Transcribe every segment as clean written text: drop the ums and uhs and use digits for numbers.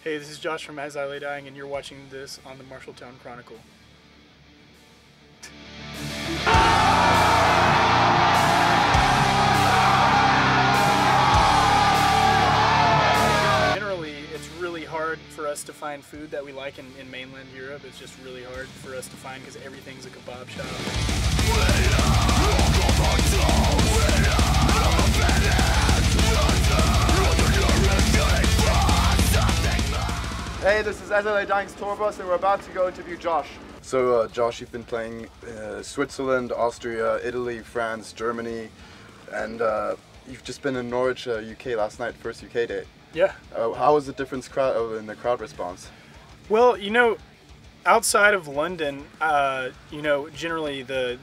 Hey, this is Josh from As I Lay Dying, and you're watching this on the Marshalltown Chronicle. Generally, it's really hard for us to find food that we like in mainland Europe. It's just really hard for us to find because everything's a kebab shop. Hey, this is As I Lay Dying's tour bus, and we're about to go interview Josh. So, Josh, you've been playing Switzerland, Austria, Italy, France, Germany, and you've just been in Norwich, UK last night, first UK date. Yeah. How was the difference in the crowd response? Well, you know, outside of London, you know, generally the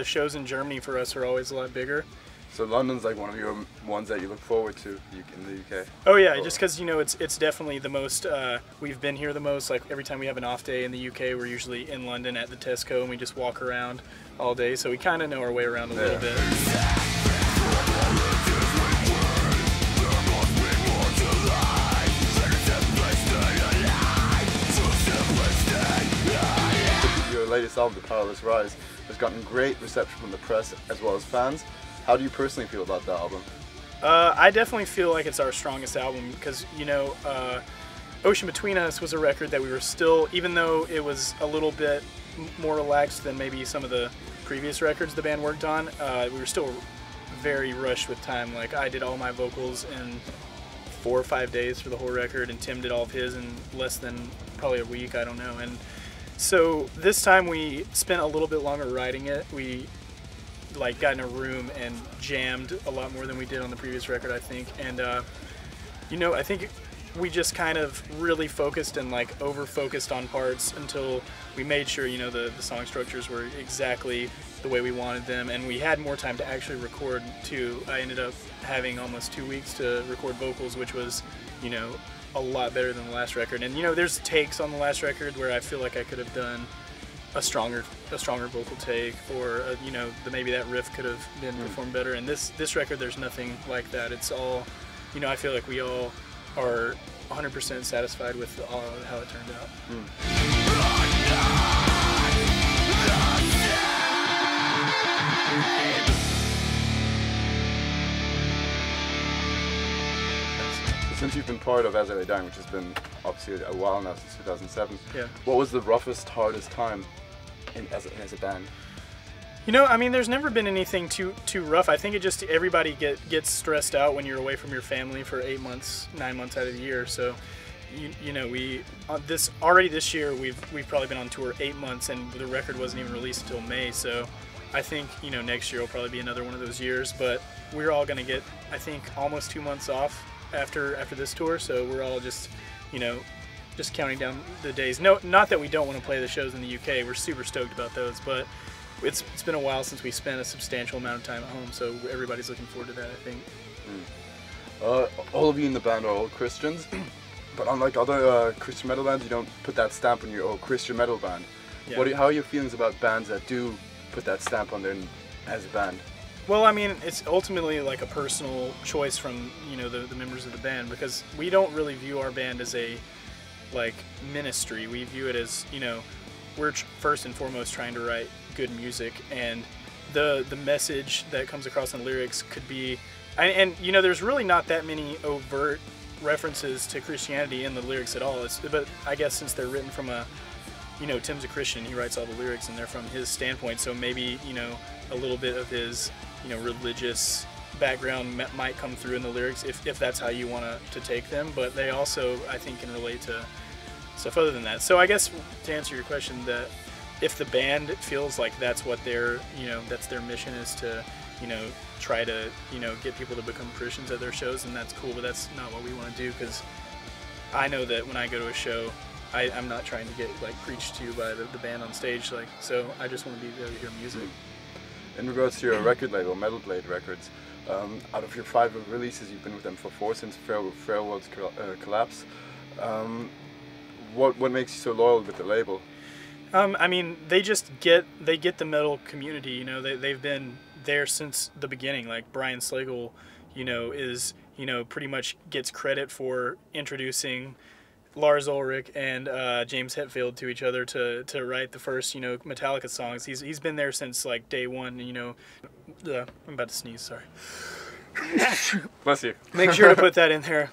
shows in Germany for us are always a lot bigger. So London's like one of your ones that you look forward to in the UK? Oh yeah, just because, you know, it's definitely the most, we've been here the most. Like every time we have an off day in the UK, we're usually in London at the Tesco and we just walk around all day, so we kind of know our way around a little bit. Your latest album, The Powerless Rise, has gotten great reception from the press as well as fans. How do you personally feel about that album? I definitely feel like it's our strongest album because, you know, Ocean Between Us was a record that we were still, even though it was a little bit more relaxed than maybe some of the previous records the band worked on, we were still very rushed with time. Like, I did all my vocals in 4 or 5 days for the whole record, and Tim did all of his in less than probably a week, I don't know. And so this time we spent a little bit longer writing it. We like got in a room and jammed a lot more than we did on the previous record, I think. And you know, I think we just kind of really focused and like over focused on parts until we made sure, you know, the song structures were exactly the way we wanted them, and we had more time to actually record too. I ended up having almost 2 weeks to record vocals, which was, you know, a lot better than the last record. And you know, there's takes on the last record where I feel like I could have done a stronger vocal take, or you know, maybe that riff could have been performed better. And this record, there's nothing like that. It's all, you know, I feel like we all are 100% satisfied with how it turned out. Since you've been part of As I Lay Dying, which has been obviously a while now, since 2007, Yeah. What was the roughest, hardest time as a band? You know, I mean, there's never been anything too rough. I think it just, everybody gets stressed out when you're away from your family for 8 months, 9 months out of the year. So, you know, we this year we've probably been on tour 8 months, and the record wasn't even released until May. So, I think, you know, next year will probably be another one of those years. But we're all gonna get, I think, almost 2 months off after this tour. So we're all just, you know, just counting down the days. No, not that we don't want to play the shows in the UK. We're super stoked about those, but it's been a while since we spent a substantial amount of time at home, so everybody's looking forward to that, I think. All of you in the band are all Christians, but unlike other Christian metal bands, you don't put that stamp on your Christian metal band. Yeah. How are your feelings about bands that do put that stamp on them as a band? Well, I mean, it's ultimately like a personal choice from, you know, the members of the band, because we don't really view our band as a like ministry. We view it as, you know, we're first and foremost trying to write good music, and the message that comes across in the lyrics could be, and you know, there's really not that many overt references to Christianity in the lyrics at all. But I guess since they're written from a, you know, Tim's a Christian, he writes all the lyrics and they're from his standpoint, so maybe, you know, a little bit of his, you know, religious background might come through in the lyrics if that's how you want to take them. But they also, I think, can relate to stuff other than that. So I guess to answer your question, that if the band feels like that's what their, you know, that's their mission, is to, you know, try to, you know, get people to become Christians at their shows, then that's cool. But that's not what we want to do, because I know that when I go to a show, I'm not trying to get like preached to by the band on stage, like, so I just want to be there to hear music. In regards to your record label, Metal Blade Records, out of your 5 releases, you've been with them for 4 since Fair World's collapse. What makes you so loyal with the label? I mean, they get the metal community. You know, they've been there since the beginning. Like Brian Slagle, you know, is, you know, pretty much gets credit for introducing Lars Ulrich and James Hetfield to each other to write the first, you know, Metallica songs. He's been there since like day one, you know. I'm about to sneeze, sorry. Bless you. Make sure to put that in there.